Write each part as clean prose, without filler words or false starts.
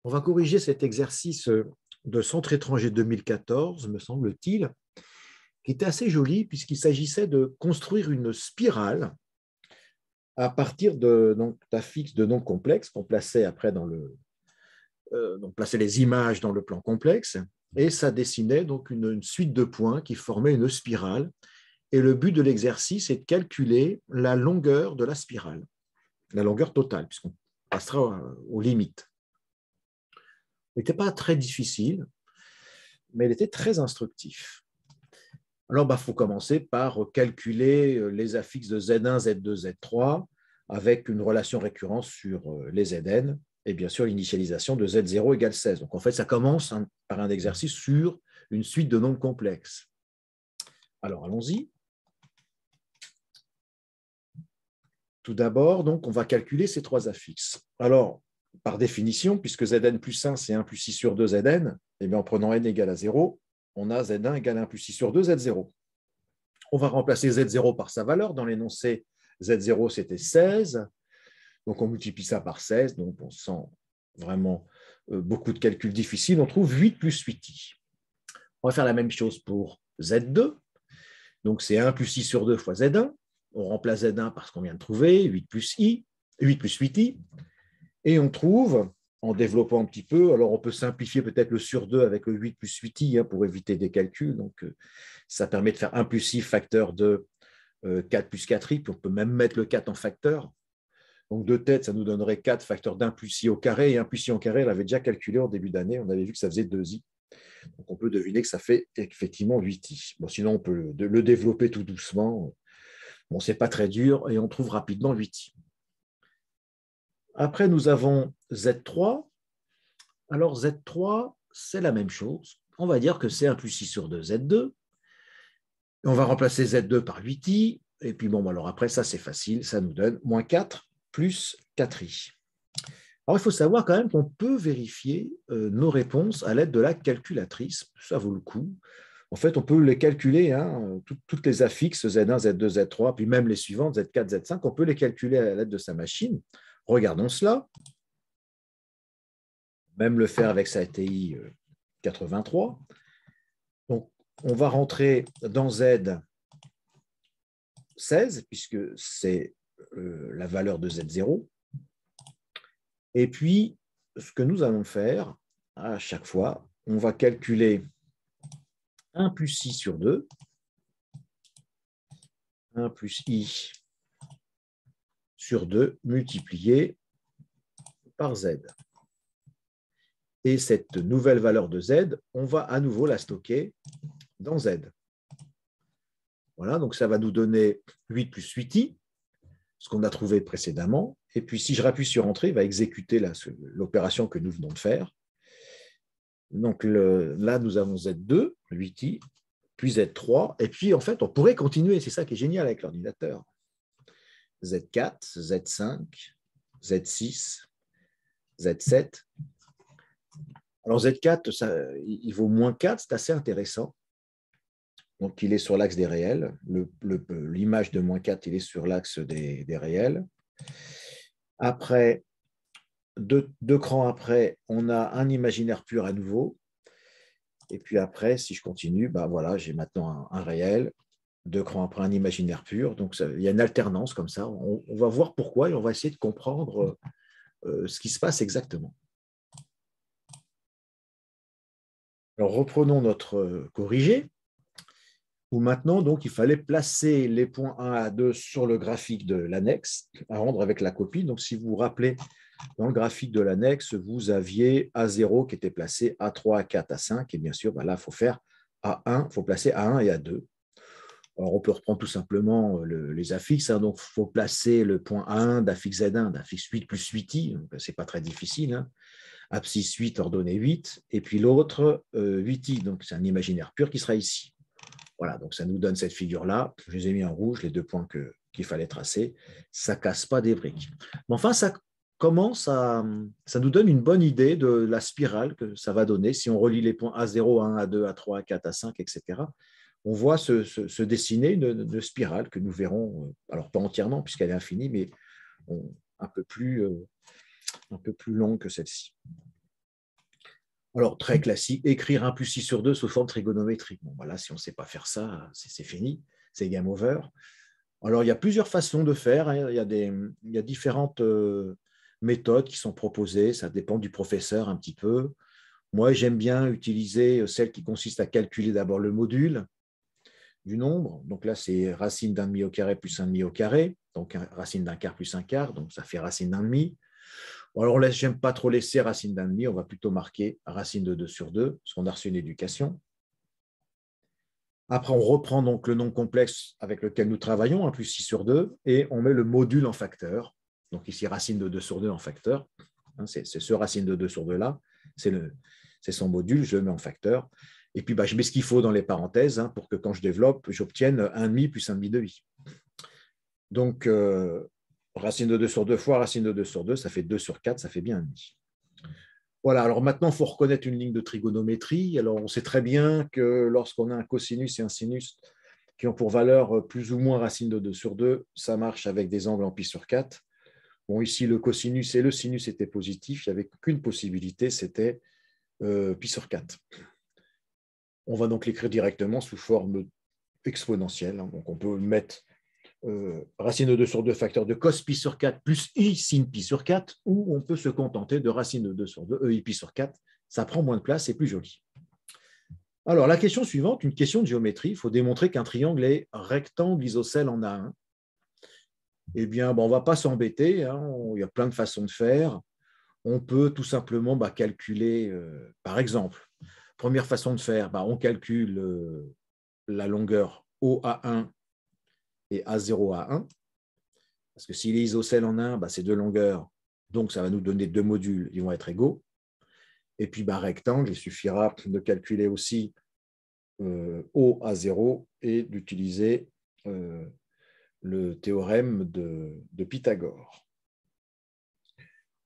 On va corriger cet exercice de Centre étranger 2014, me semble-t-il, qui était assez joli puisqu'il s'agissait de construire une spirale à partir d'affixes de nombres complexes qu'on plaçait après donc plaçait les images dans le plan complexe et ça dessinait donc une suite de points qui formait une spirale. Et le but de l'exercice est de calculer la longueur de la spirale, la longueur totale, puisqu'on passera aux limites. Il n'était pas très difficile, mais il était très instructif. Alors, il faut commencer par calculer les affixes de Z1, Z2, Z3 avec une relation récurrente sur les Zn et bien sûr l'initialisation de Z0 égale 16. Donc, en fait, ça commence par un exercice sur une suite de nombres complexes. Alors, allons-y. Tout d'abord, donc, on va calculer ces trois affixes. Alors, par définition, puisque Zn plus 1, c'est 1 plus 6 sur 2 Zn, eh bien, en prenant n égale à 0, on a Z1 égale 1 plus 6 sur 2 Z0. On va remplacer Z0 par sa valeur. Dans l'énoncé, Z0, c'était 16. Donc, on multiplie ça par 16. Donc, on sent vraiment beaucoup de calculs difficiles. On trouve 8 plus 8i. On va faire la même chose pour Z2. Donc, c'est 1 plus 6 sur 2 fois Z1. On remplace Z1 par ce qu'on vient de trouver, 8 plus 8i. Et on trouve, en développant un petit peu, alors on peut simplifier peut-être le sur 2 avec le 8 plus 8i pour éviter des calculs. Donc, ça permet de faire 1 plus i facteur de 4 plus 4i, puis on peut même mettre le 4 en facteur. Donc, de tête, ça nous donnerait 4 facteur d'1 plus i au carré. Et 1 plus i au carré, on l'avait déjà calculé en début d'année. On avait vu que ça faisait 2i. Donc, on peut deviner que ça fait effectivement 8i. Bon, sinon, on peut le développer tout doucement. Bon, ce n'est pas très dur et on trouve rapidement 8i. Après, nous avons Z3. Alors, Z3, c'est la même chose. On va dire que c'est 1 plus 6 sur 2 Z2. On va remplacer Z2 par 8i. Et puis, bon, alors après, ça, c'est facile. Ça nous donne moins 4 plus 4i. Alors, il faut savoir quand même qu'on peut vérifier nos réponses à l'aide de la calculatrice. Ça vaut le coup. En fait, on peut les calculer, toutes les affixes Z1, Z2, Z3, puis même les suivantes, Z4, Z5, on peut les calculer à l'aide de sa machine. Regardons cela. Même le faire avec sa TI 83. Donc, on va rentrer dans Z 16, puisque c'est la valeur de Z0. Et puis, ce que nous allons faire, à chaque fois, on va calculer 1 plus i sur 2, 1 plus i sur 2 multiplié par z. Et cette nouvelle valeur de z, on va à nouveau la stocker dans z. Voilà, donc ça va nous donner 8 plus 8i, ce qu'on a trouvé précédemment. Et puis, si je rappuie sur Entrée, il va exécuter l'opération que nous venons de faire. Donc là, nous avons Z2, 8i, puis Z3. Et puis, en fait, on pourrait continuer. C'est ça qui est génial avec l'ordinateur. Z4, Z5, Z6, Z7. Alors, Z4, il vaut moins 4, c'est assez intéressant. Donc, il est sur l'axe des réels. L'image de moins 4, il est sur l'axe des réels. Après, deux crans après, on a un imaginaire pur à nouveau. Et puis après, si je continue, voilà, j'ai maintenant un réel. Deux crans après, un imaginaire pur. Donc, il y a une alternance comme ça. On va voir pourquoi et on va essayer de comprendre ce qui se passe exactement. Alors, reprenons notre corrigé, où maintenant, donc, il fallait placer les points 1 à 2 sur le graphique de l'annexe à rendre avec la copie. Donc, si vous vous rappelez, dans le graphique de l'annexe, vous aviez A0 qui était placé A3, A4, A5. Et bien sûr, là, il faut faire A1, il faut placer A1 et A2. Alors, on peut reprendre tout simplement les affixes. Donc, il faut placer le point A1 d'affixe Z1, d'affixe 8 plus 8i. Ce n'est pas très difficile. Abscisse 8, ordonnée 8. Et puis l'autre, 8i. Donc, c'est un imaginaire pur qui sera ici. Voilà, donc ça nous donne cette figure-là. Je les ai mis en rouge, les deux points qu'il fallait tracer. Ça ne casse pas des briques. Mais enfin, ça nous donne une bonne idée de la spirale que ça va donner si on relie les points A0, A1, A2, A3, A4, A5, etc. On voit se dessiner une spirale que nous verrons, alors pas entièrement puisqu'elle est infinie, mais un peu plus longue que celle-ci. Alors, très classique, écrire 1 plus 6 sur 2 sous forme trigonométrique. Bon, voilà, si on ne sait pas faire ça, c'est fini, c'est game over. Alors, il y a plusieurs façons de faire. Hein. Il y a différentes méthodes qui sont proposées. Ça dépend du professeur un petit peu. Moi, j'aime bien utiliser celle qui consiste à calculer d'abord le module du nombre. Donc là, c'est racine d'un demi au carré plus un demi au carré. Donc, racine d'un quart plus un quart. Donc, ça fait racine d'un demi. Alors, je n'aime pas trop laisser racine d'un demi. On va plutôt marquer racine de 2 sur 2, parce qu'on a reçu une éducation. Après, on reprend donc le nombre complexe avec lequel nous travaillons, 1 plus 6 sur 2, et on met le module en facteur. Donc ici, racine de 2 sur 2 en facteur. C'est ce racine de 2 sur 2 là. C'est son module, je le mets en facteur. Et puis, je mets ce qu'il faut dans les parenthèses pour que quand je développe, j'obtienne 1,5 plus 1,5 de i. Donc, racine de 2 sur 2 fois racine de 2 sur 2, ça fait 2 sur 4, ça fait bien 1,5. Voilà, alors maintenant, il faut reconnaître une ligne de trigonométrie. Alors, on sait très bien que lorsqu'on a un cosinus et un sinus qui ont pour valeur plus ou moins racine de 2 sur 2, ça marche avec des angles en pi sur 4. Bon, ici, le cosinus et le sinus étaient positifs. Il n'y avait qu'une possibilité, c'était pi sur 4. On va donc l'écrire directement sous forme exponentielle. Donc, on peut mettre racine de 2 sur 2 facteur de cos pi sur 4 plus i sin pi sur 4, ou on peut se contenter de racine de 2 sur 2, ei pi sur 4. Ça prend moins de place, c'est plus joli. Alors, la question suivante, une question de géométrie. Il faut démontrer qu'un triangle est rectangle isocèle en A1. Eh bien, on ne va pas s'embêter. Il y a plein de façons de faire. On peut tout simplement calculer, par exemple, première façon de faire, on calcule la longueur OA1 et A0A1. Parce que s'il est isocèle en 1, c'est deux longueurs, donc ça va nous donner deux modules, ils vont être égaux. Et puis rectangle, il suffira de calculer aussi O à 0 et d'utiliser le théorème de Pythagore.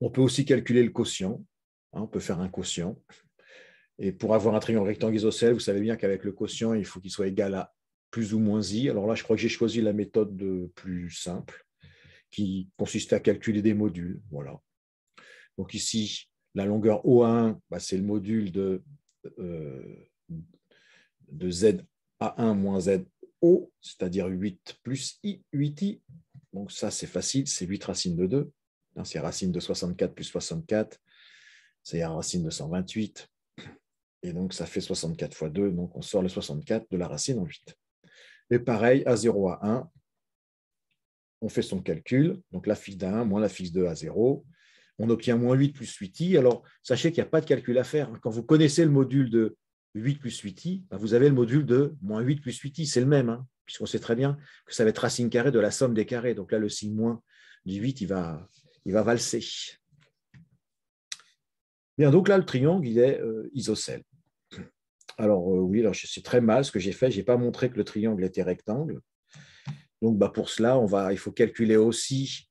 On peut aussi calculer le quotient. On peut faire un quotient. Et pour avoir un triangle rectangle isocèle, vous savez bien qu'avec le quotient, il faut qu'il soit égal à plus ou moins i. Alors là, je crois que j'ai choisi la méthode plus simple, qui consiste à calculer des modules. Voilà. Donc ici, la longueur O1, c'est le module de ZA1 moins ZO, c'est-à-dire 8 plus I, 8i. Donc ça, c'est facile, c'est 8 racines de 2. C'est racine de 64 plus 64, c'est racine de 128. Et donc, ça fait 64 fois 2, donc on sort le 64 de la racine en 8. Et pareil, A0 à 1, on fait son calcul, donc la fixe d'A1 moins la fixe de A0, on obtient moins 8 plus 8i. Alors, sachez qu'il n'y a pas de calcul à faire. Quand vous connaissez le module de 8 plus 8i, vous avez le module de moins 8 plus 8i, c'est le même, puisqu'on sait très bien que ça va être racine carrée de la somme des carrés. Donc là, le signe moins du 8, il va valser. Bien, donc là, le triangle, il est isocèle. Alors oui, alors c'est très mal ce que j'ai fait. Je n'ai pas montré que le triangle était rectangle. Donc pour cela, il faut calculer aussi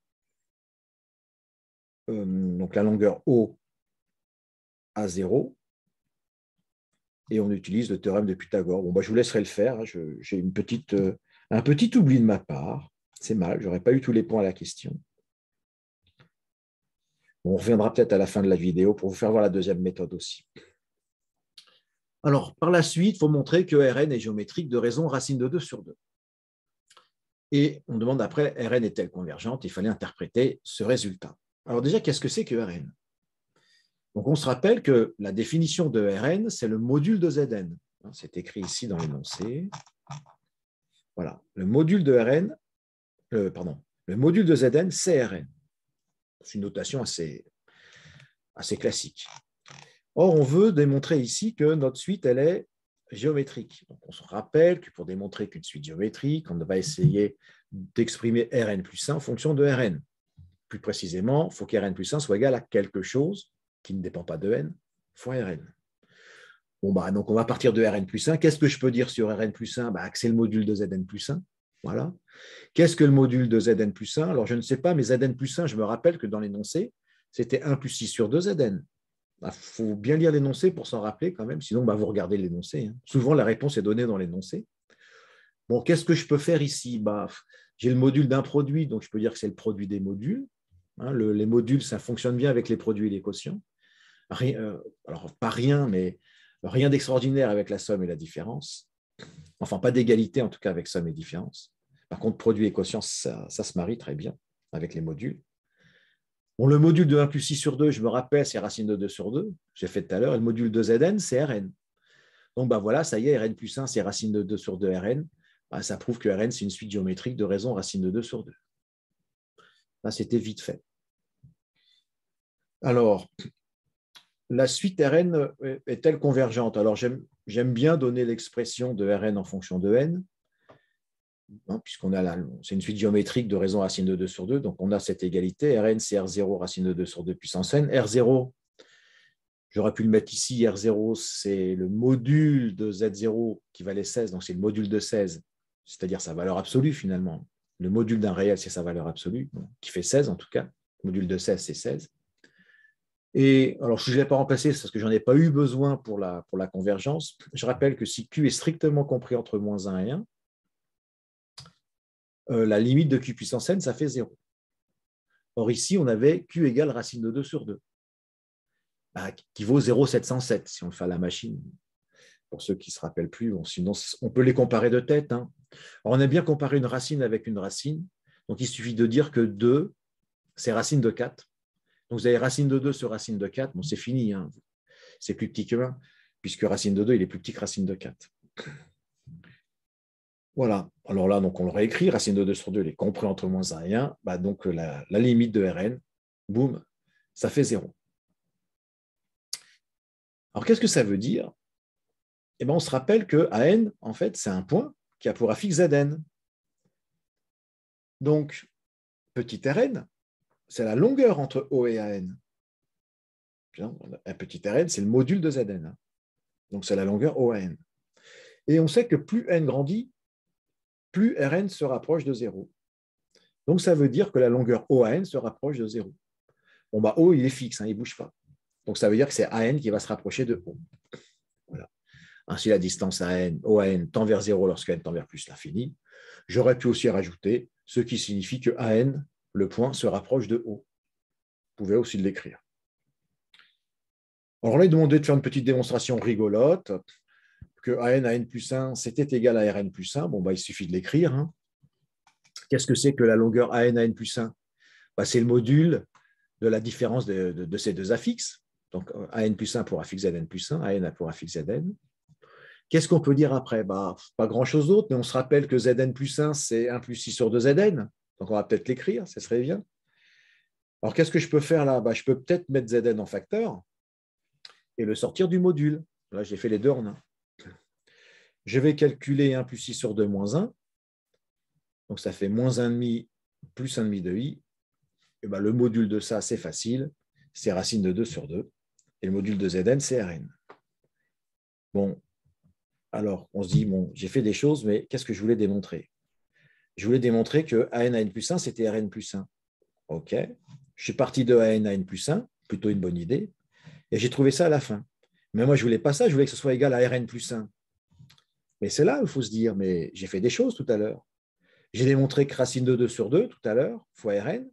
donc la longueur O à 0. Et on utilise le théorème de Pythagore. Bon, je vous laisserai le faire. J'ai un petit oubli de ma part. C'est mal, je n'aurais pas eu tous les points à la question. Bon, on reviendra peut-être à la fin de la vidéo pour vous faire voir la deuxième méthode aussi. Alors, par la suite, il faut montrer que Rn est géométrique de raison racine de 2 sur 2. Et on demande après, Rn est-elle convergente? Il fallait interpréter ce résultat. Alors déjà, qu'est-ce que c'est que Rn? Donc, on se rappelle que la définition de Rn, c'est le module de Zn. C'est écrit ici dans l'énoncé. Voilà, le module de Rn, le module de Zn, c'est Rn. C'est une notation assez classique. Or, on veut démontrer ici que notre suite, elle est géométrique. Donc, on se rappelle que pour démontrer qu'une suite géométrique, on va essayer d'exprimer Rn plus 1 en fonction de Rn. Plus précisément, il faut qu'Rn plus 1 soit égal à quelque chose qui ne dépend pas de n fois Rn. Bon, donc on va partir de Rn plus 1. Qu'est-ce que je peux dire sur Rn plus 1? Que c'est le module de Zn plus 1. Voilà. Qu'est-ce que le module de Zn plus 1? Alors, je ne sais pas, mais Zn plus 1, je me rappelle que dans l'énoncé, c'était 1 plus 6 sur 2 Zn. Il faut bien lire l'énoncé pour s'en rappeler quand même, sinon vous regardez l'énoncé. Souvent, la réponse est donnée dans l'énoncé. Bon, qu'est-ce que je peux faire ici? J'ai le module d'un produit, donc je peux dire que c'est le produit des modules. Les modules, ça fonctionne bien avec les produits et les quotients. Alors, pas rien, mais rien d'extraordinaire avec la somme et la différence. Enfin, pas d'égalité, en tout cas, avec somme et différence. Par contre, produit et quotient, ça se marie très bien avec les modules. Bon, le module de 1 plus 6 sur 2, je me rappelle, c'est racine de 2 sur 2. J'ai fait tout à l'heure. Et le module de Zn, c'est Rn. Donc, voilà, ça y est, Rn plus 1, c'est racine de 2 sur 2 Rn. Ça prouve que Rn, c'est une suite géométrique de raison racine de 2 sur 2. Là, c'était vite fait. Alors, la suite Rn est-elle convergente? Alors, j'aime bien donner l'expression de Rn en fonction de n, puisqu'on a c'est une suite géométrique de raison racine de 2 sur 2, donc on a cette égalité. Rn, c'est R0 racine de 2 sur 2 puissance n. R0, j'aurais pu le mettre ici. R0, c'est le module de Z0 qui valait 16, donc c'est le module de 16, c'est-à-dire sa valeur absolue finalement. Le module d'un réel, c'est sa valeur absolue, qui fait 16 en tout cas. Le module de 16, c'est 16. Et alors, si je ne l'ai pas remplacé, c'est parce que je n'en ai pas eu besoin pour la convergence. Je rappelle que si Q est strictement compris entre moins 1 et 1, la limite de Q puissance n, ça fait 0. Or, ici, on avait Q égale racine de 2 sur 2, qui vaut 0,707 si on le fait à la machine. Pour ceux qui ne se rappellent plus, sinon, on peut les comparer de tête. Alors, on a bien comparé une racine avec une racine. Donc, il suffit de dire que 2, c'est racine de 4. Donc, vous avez racine de 2 sur racine de 4. Bon, c'est fini. C'est plus petit que 1, puisque racine de 2, il est plus petit que racine de 4. Voilà. Alors là, donc on le réécrit. Racine de 2 sur 2, il est compris entre moins 1 et 1. Donc, la limite de Rn, boum, ça fait 0. Alors, qu'est-ce que ça veut dire? On se rappelle que An, en fait, c'est un point qui a pour affixe Zn. Donc, petit Rn, c'est la longueur entre O et An. Un petit Rn, c'est le module de Zn. Donc, c'est la longueur OAN. Et on sait que plus n grandit, plus Rn se rapproche de 0. Donc, ça veut dire que la longueur OAN se rapproche de 0. Bon, O, il est fixe, il ne bouge pas. Donc, ça veut dire que c'est AN qui va se rapprocher de O. Voilà. Ainsi, la distance OAN tend vers 0 lorsque n tend vers plus l'infini. J'aurais pu aussi rajouter ce qui signifie que AN, le point, se rapproche de O. Vous pouvez aussi l'écrire. Alors, on a demandé de faire une petite démonstration rigolote, que AN plus 1, c'était égal à Rn plus 1. Il suffit de l'écrire. Qu'est-ce que c'est que la longueur AN plus 1? C'est le module de la différence de ces deux affixes. Donc, AN plus 1 pour affixe Zn plus 1, AN pour affixe Zn. Qu'est-ce qu'on peut dire après? Pas grand-chose d'autre, mais on se rappelle que Zn plus 1, c'est 1 plus 6 sur 2 Zn. Donc, on va peut-être l'écrire, ça serait bien. Alors, qu'est-ce que je peux faire là? Je peux peut-être mettre Zn en facteur et le sortir du module. Là, j'ai fait les deux en un. Je vais calculer 1 plus 6 sur 2 moins 1. Donc, ça fait moins 1,5 plus 1,5 de i. Et le module de ça, c'est facile. C'est racine de 2 sur 2. Et le module de Zn, c'est Rn. Bon, alors, on se dit, j'ai fait des choses, mais qu'est-ce que je voulais démontrer? Je voulais démontrer que AN plus 1, c'était Rn plus 1. OK. Je suis parti de AN plus 1, plutôt une bonne idée. Et j'ai trouvé ça à la fin. Mais moi, je ne voulais pas ça, je voulais que ce soit égal à Rn plus 1. Mais c'est là où il faut se dire, mais j'ai fait des choses tout à l'heure. J'ai démontré que racine de 2 sur 2, tout à l'heure, fois Rn,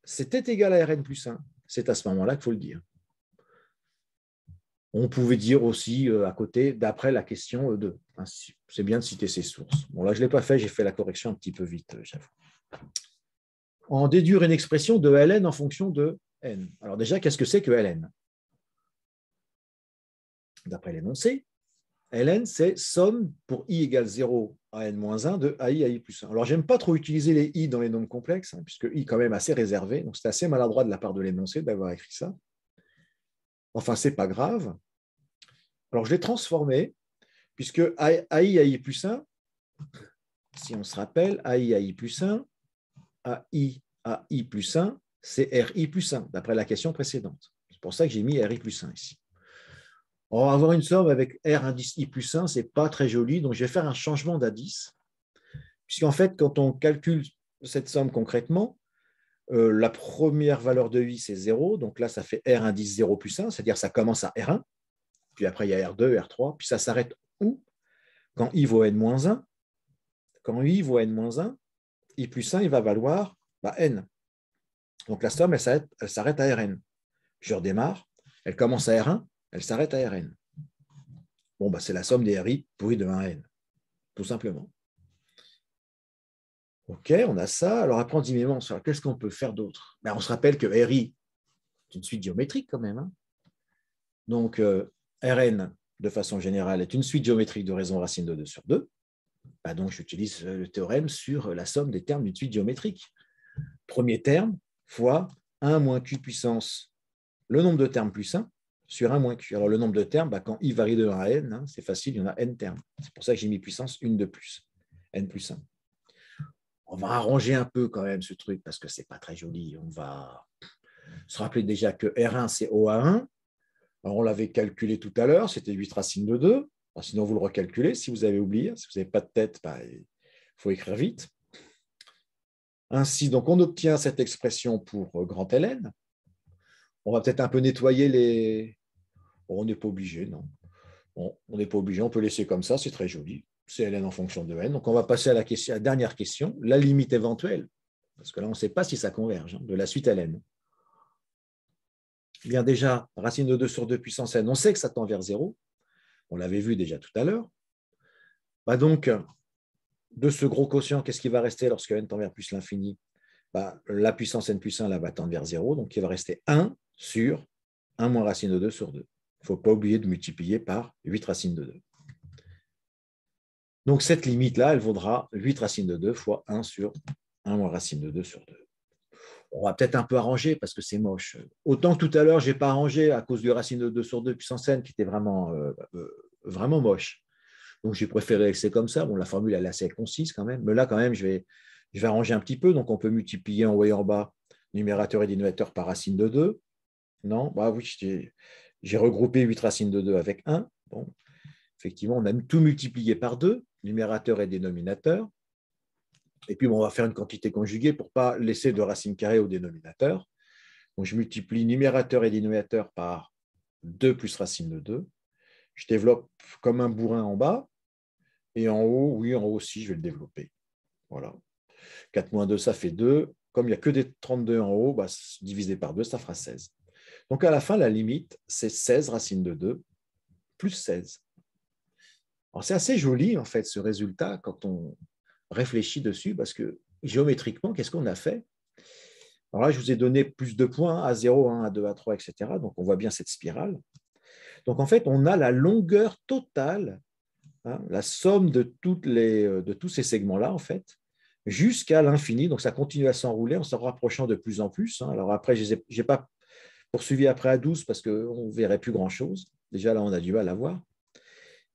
c'était égal à Rn plus 1. C'est à ce moment-là qu'il faut le dire. On pouvait dire aussi à côté, d'après la question 2. C'est bien de citer ses sources. Bon, là, je ne l'ai pas fait, j'ai fait la correction un petit peu vite, j'avoue. En déduire une expression de Ln en fonction de n. Alors déjà, qu'est-ce que c'est que Ln? D'après l'énoncé, Ln, c'est somme pour i égale 0 à n-1 de ai à i plus 1. Alors, j'aime pas trop utiliser les i dans les nombres complexes, puisque i est quand même assez réservé, donc c'est assez maladroit de la part de l'énoncé d'avoir écrit ça. Enfin, c'est pas grave. Alors, je l'ai transformé, puisque ai à i plus 1, si on se rappelle, ai à i plus 1, ai à i plus 1, c'est ri plus 1, d'après la question précédente. C'est pour ça que j'ai mis ri plus 1 ici. On va avoir une somme avec R indice I plus 1, ce n'est pas très joli, donc je vais faire un changement d'indice. Puisqu'en fait, quand on calcule cette somme concrètement, la première valeur de I, c'est 0, donc là, ça fait R indice 0 plus 1, c'est-à-dire ça commence à R1, puis après, il y a R2, R3, puis ça s'arrête où? Quand I vaut N-1. Quand I vaut N-1, I plus 1, il va valoir N. Donc la somme, elle s'arrête à Rn. Je redémarre. Elle commence à R1, elle s'arrête à Rn. Bon, bah, c'est la somme des RI pour I de 1 à N, tout simplement. OK, on a ça. Alors après, on dit, mais bon, qu'est-ce qu'on peut faire d'autre? Ben, on se rappelle que RI, c'est une suite géométrique quand même. Hein. Donc, Rn, de façon générale, est une suite géométrique de raison racine de 2 sur 2. Ben, donc, j'utilise le théorème sur la somme des termes d'une suite géométrique. Premier terme fois 1 moins q puissance, le nombre de termes plus 1, sur 1 moins q. Alors, le nombre de termes, quand i varie de 1 à n, hein, c'est facile, il y en a n termes. C'est pour ça que j'ai mis puissance 1 de plus, n plus 1. On va arranger un peu quand même ce truc parce que ce n'est pas très joli. On va se rappeler déjà que R1, c'est O à 1. Alors, on l'avait calculé tout à l'heure, c'était 8 racines de 2. Alors, sinon, vous le recalculez si vous avez oublié. Si vous n'avez pas de tête, il faut écrire vite. Ainsi, donc, on obtient cette expression pour grand Ln. On va peut-être un peu nettoyer les... Bon, on n'est pas obligé, non. Bon, on n'est pas obligé, on peut laisser comme ça, c'est très joli. C'est Ln en fonction de n. Donc, on va passer à la dernière question, la limite éventuelle. Parce que là, on ne sait pas si ça converge, de la suite Ln. Bien déjà, racine de 2 sur 2 puissance n, on sait que ça tend vers 0. On l'avait vu déjà tout à l'heure. Donc, de ce gros quotient, qu'est-ce qui va rester lorsque n tend vers plus l'infini? La puissance n plus 1 là, va tendre vers 0, donc il va rester 1 sur 1 moins racine de 2 sur 2. Il ne faut pas oublier de multiplier par 8 racines de 2. Donc cette limite-là, elle vaudra 8 racines de 2 fois 1 sur 1 moins racine de 2 sur 2. On va peut-être un peu arranger parce que c'est moche. Autant que tout à l'heure, je n'ai pas arrangé à cause du racine de 2 sur 2 puissance n qui était vraiment moche. Donc j'ai préféré laisser comme ça. Bon, la formule elle est assez concise quand même. Mais là, quand même, je vais arranger un petit peu. Donc on peut multiplier en haut et en bas numérateur et dénominateur par racine de 2. Non, oui, j'ai regroupé 8 racines de 2 avec 1. Bon, effectivement, on a tout multiplié par 2, numérateur et dénominateur. Et puis, on va faire une quantité conjuguée pour ne pas laisser de racine carrée au dénominateur. Donc, je multiplie numérateur et dénominateur par 2 plus racine de 2. Je développe comme un bourrin en bas. Et en haut, oui, en haut aussi, je vais le développer. Voilà. 4 moins 2, ça fait 2. Comme il n'y a que des 32 en haut, divisé par 2, ça fera 16. Donc, à la fin, la limite, c'est 16 racine de 2 plus 16. Alors, c'est assez joli, en fait, ce résultat, quand on réfléchit dessus, parce que géométriquement, qu'est-ce qu'on a fait? Alors là, je vous ai donné plus de points, à 0, 1, à 2, à 3, etc. Donc, on voit bien cette spirale. Donc, en fait, on a la longueur totale, la somme de tous ces segments-là, en fait, jusqu'à l'infini. Donc, ça continue à s'enrouler en se rapprochant de plus en plus. Alors, après, je n'ai pas poursuivi après à 12 parce qu'on ne verrait plus grand-chose. Déjà, là, on a du mal à voir.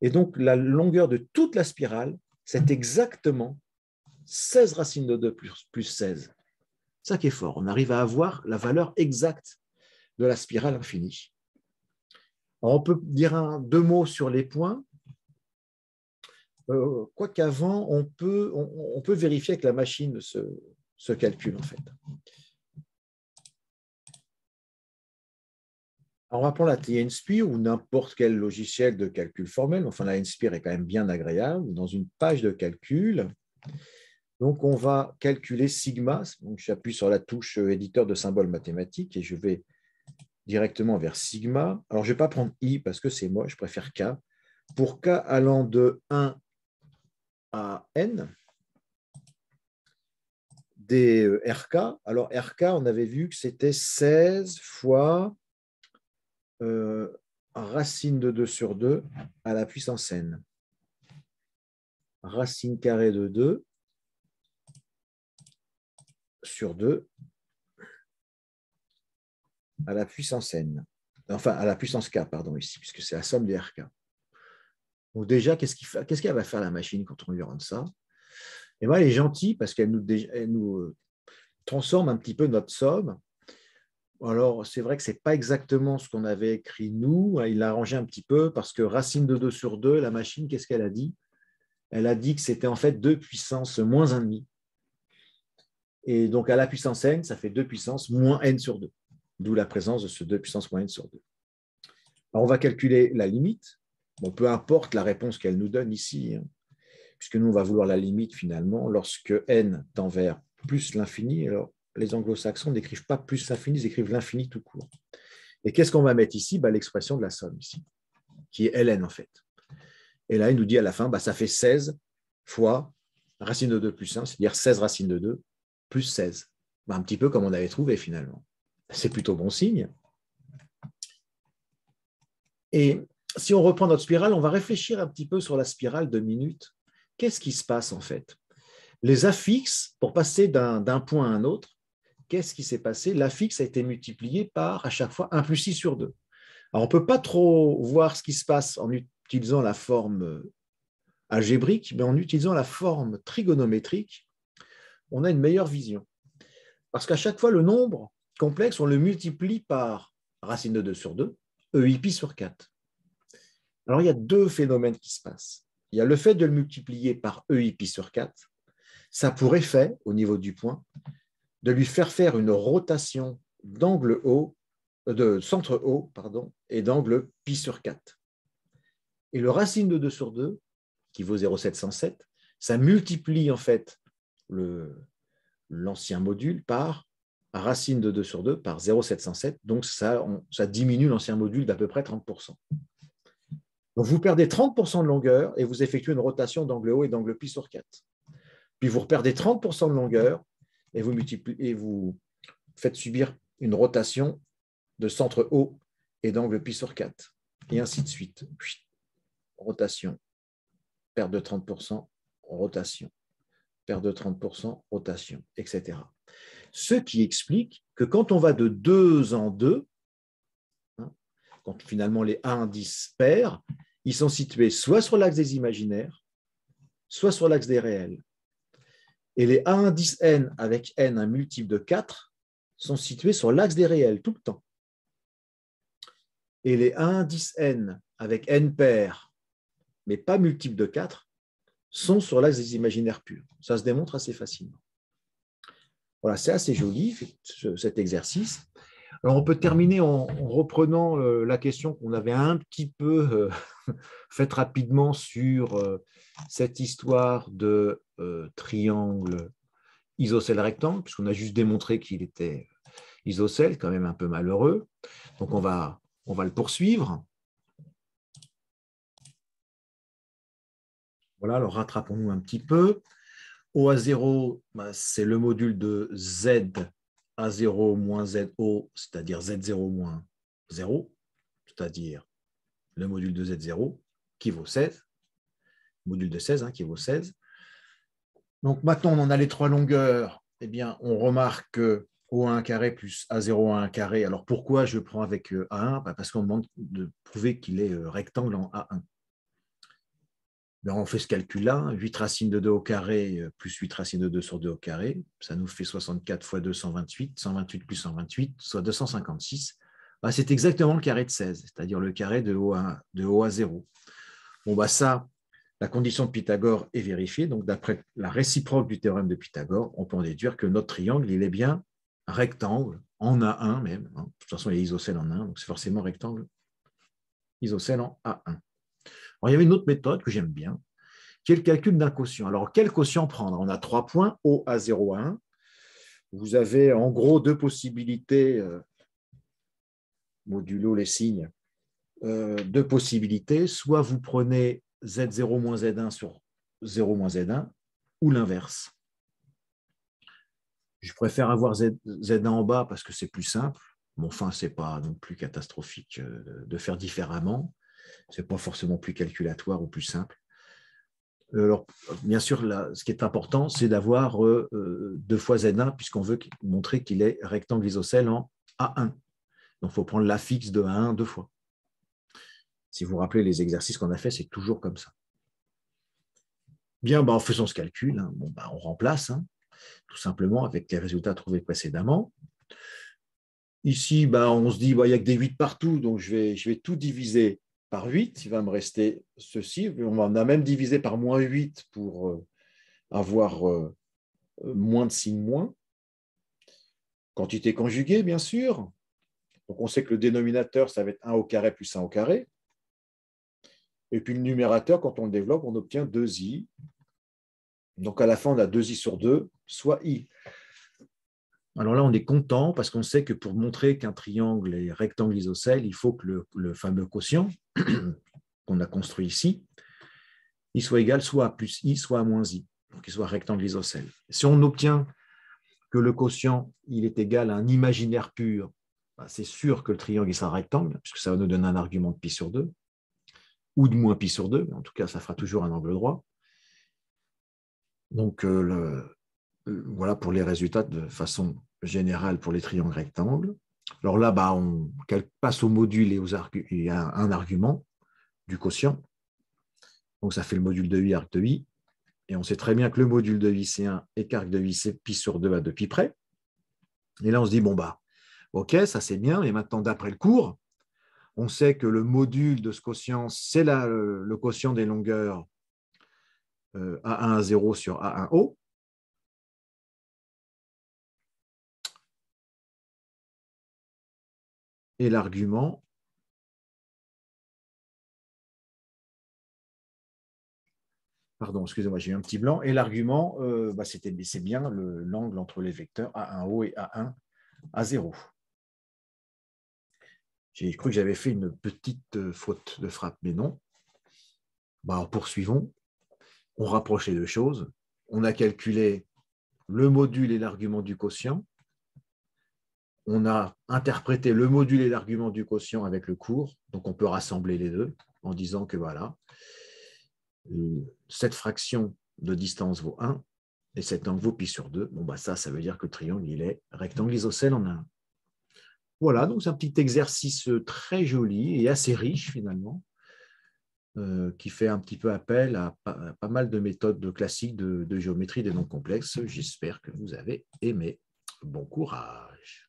Et donc, la longueur de toute la spirale, c'est exactement 16 racines de 2 plus 16. C'est ça qui est fort. On arrive à avoir la valeur exacte de la spirale infinie. Alors, on peut dire 2 mots sur les points. Quoi qu'avant, on peut vérifier avec la machine ce calcul, en fait. Alors, on va prendre la TNSPIR ou n'importe quel logiciel de calcul formel. Enfin, la NSPIR est quand même bien agréable. Dans une page de calcul, donc on va calculer sigma. Donc, j'appuie sur la touche éditeur de symboles mathématiques et je vais directement vers sigma. Alors, je ne vais pas prendre i parce que c'est moi, je préfère k. Pour k allant de 1 à n, des RK. Alors, RK, on avait vu que c'était 16 fois racine de 2 sur 2 à la puissance n. Racine carrée de 2 sur 2 à la puissance n. Enfin, à la puissance k, pardon, ici, puisque c'est la somme des RK. Donc déjà, qu'est-ce qu'elle va faire la machine quand on lui rend ça? Et bien, elle est gentille parce qu'elle nous transforme un petit peu notre somme. Alors, c'est vrai que ce n'est pas exactement ce qu'on avait écrit nous. Il l'a arrangé un petit peu parce que racine de 2 sur 2, la machine, qu'est-ce qu'elle a dit? Elle a dit que c'était en fait 2 puissance moins 1,5. Et donc, à la puissance n, ça fait 2 puissance moins n sur 2. D'où la présence de ce 2 puissance moins n sur 2. Alors, on va calculer la limite. Bon, peu importe la réponse qu'elle nous donne ici, puisque nous, on va vouloir la limite finalement lorsque n tend vers plus l'infini. Alors, les anglo-saxons n'écrivent pas plus l'infini, ils écrivent l'infini tout court. Et qu'est-ce qu'on va mettre ici? L'expression de la somme ici, qui est ln en fait. Et là, il nous dit à la fin, ça fait 16 fois racine de 2 plus 1, c'est-à-dire 16 racines de 2 plus 16. Un petit peu comme on avait trouvé finalement. C'est plutôt bon signe. Et si on reprend notre spirale, on va réfléchir un petit peu sur la spirale de minutes. Qu'est-ce qui se passe en fait? Les affixes, pour passer d'un point à un autre, qu'est-ce qui s'est passé? L'affixe a été multiplié par, à chaque fois, 1 plus 6 sur 2. Alors, on ne peut pas trop voir ce qui se passe en utilisant la forme algébrique, mais en utilisant la forme trigonométrique, on a une meilleure vision. Parce qu'à chaque fois, le nombre complexe, on le multiplie par racine de 2 sur 2, EIpi sur 4. Alors, il y a deux phénomènes qui se passent. Il y a le fait de le multiplier par EIpi sur 4. Ça a pour effet, au niveau du point, de lui faire une rotation d'angle O, de centre O, et d'angle pi sur 4. Et le racine de 2 sur 2, qui vaut 0,707, ça multiplie en fait l'ancien module par racine de 2 sur 2 par 0,707. Donc, ça diminue l'ancien module d'à peu près 30%. Donc, vous perdez 30% de longueur et vous effectuez une rotation d'angle O et d'angle pi sur 4. Puis, vous reperdez 30% de longueur et vous faites subir une rotation de centre O et d'angle pi sur 4. Et ainsi de suite. Rotation, perte de 30%, rotation, perte de 30%, rotation, etc. Ce qui explique que quand on va de 2 en 2, quand finalement les A indices paires, ils sont situés soit sur l'axe des imaginaires, soit sur l'axe des réels. Et les A indices n avec n un multiple de 4 sont situés sur l'axe des réels tout le temps. Et les A indices n avec n paires, mais pas multiples de 4, sont sur l'axe des imaginaires purs. Ça se démontre assez facilement. Voilà, c'est assez joli cet exercice. Alors, on peut terminer en reprenant la question qu'on avait un petit peu faite rapidement sur cette histoire de triangle isocèle rectangle, puisqu'on a juste démontré qu'il était isocèle, quand même un peu malheureux. Donc, on va le poursuivre. Voilà, alors rattrapons-nous un petit peu. OA0, c'est le module de Z A0 moins ZO, c'est-à-dire Z0 moins 0, c'est-à-dire le module de Z0 qui vaut 16, module de 16 qui vaut 16. Donc maintenant, on en a les trois longueurs. Eh bien, on remarque que O1 carré plus A0 1 carré. Alors pourquoi je prends avec A1? Parce qu'on demande de prouver qu'il est rectangle en A1. On fait ce calcul-là, 8 racines de 2 au carré plus 8 racines de 2 sur 2 au carré, ça nous fait 64 fois 2, 128, 128 plus 128, soit 256. C'est exactement le carré de 16, c'est-à-dire le carré de O à 0. Ça, la condition de Pythagore est vérifiée, donc d'après la réciproque du théorème de Pythagore, on peut en déduire que notre triangle, il est bien un rectangle, en A1 même. De toute façon, il est isocèle en 1, donc c'est forcément rectangle isocèle en A1. Alors, il y avait une autre méthode que j'aime bien, qui est le calcul d'un quotient. Alors, quel quotient prendre? On a 3 points, O à 0 à 1. Vous avez en gros deux possibilités, modulo les signes, deux possibilités. Soit vous prenez Z0 moins Z1 sur 0 moins Z1, ou l'inverse. Je préfère avoir Z1 en bas parce que c'est plus simple. Bon, enfin, ce n'est pas non plus catastrophique de faire différemment. Ce n'est pas forcément plus calculatoire ou plus simple. Alors, bien sûr, là, ce qui est important, c'est d'avoir 2 fois Z1, puisqu'on veut montrer qu'il est rectangle isocèle en A1. Donc, il faut prendre l'affixe de A1 2 fois. Si vous vous rappelez les exercices qu'on a fait, c'est toujours comme ça. Bien, en faisant ce calcul, on remplace, tout simplement, avec les résultats trouvés précédemment. Ici, on se dit, il n'y a que des 8 partout, donc je vais tout diviser par 8. Il va me rester ceci. On a même divisé par moins 8 pour avoir moins de signe moins. Quantité conjuguée, bien sûr. Donc, on sait que le dénominateur, ça va être 1 au carré plus 1 au carré. Et puis, le numérateur, quand on le développe, on obtient 2i. Donc, à la fin, on a 2i sur 2, soit i. Alors là, on est content parce qu'on sait que pour montrer qu'un triangle est rectangle isocèle, il faut que le fameux quotient qu'on a construit ici, il soit égal soit à plus i, soit à moins i, pour qu'il soit rectangle isocèle. Si on obtient que le quotient il est égal à un imaginaire pur, c'est sûr que le triangle il sera rectangle, puisque ça va nous donner un argument de pi sur 2, ou de moins pi sur 2, mais en tout cas, ça fera toujours un angle droit. Donc, voilà pour les résultats de façon générale pour les triangles rectangles. Alors là, on passe au module et à un argument du quotient. Donc, ça fait le module de i, arc de i. Et on sait très bien que le module de i, c'est 1 et qu'arc de i, c'est pi sur 2 à 2 pi près. Et là, on se dit, OK, ça c'est bien. Et maintenant, d'après le cours, on sait que le module de ce quotient, c'est le quotient des longueurs A1 à 0 sur A1 haut. Et l'argument, pardon, excusez-moi, j'ai eu un petit blanc. Et l'argument, c'est bien l'angle entre les vecteurs A1 haut et A1 à 0. J'ai cru que j'avais fait une petite faute de frappe, mais non. Poursuivons. On rapproche les deux choses. On a calculé le module et l'argument du quotient. On a interprété le module et l'argument du quotient avec le cours. Donc, on peut rassembler les deux en disant que voilà, cette fraction de distance vaut 1 et cet angle vaut pi sur 2. Ça veut dire que le triangle, il est rectangle isocèle en 1. Voilà, donc c'est un petit exercice très joli et assez riche finalement, qui fait un petit peu appel à pas mal de méthodes classiques de géométrie des nombres complexes. J'espère que vous avez aimé. Bon courage.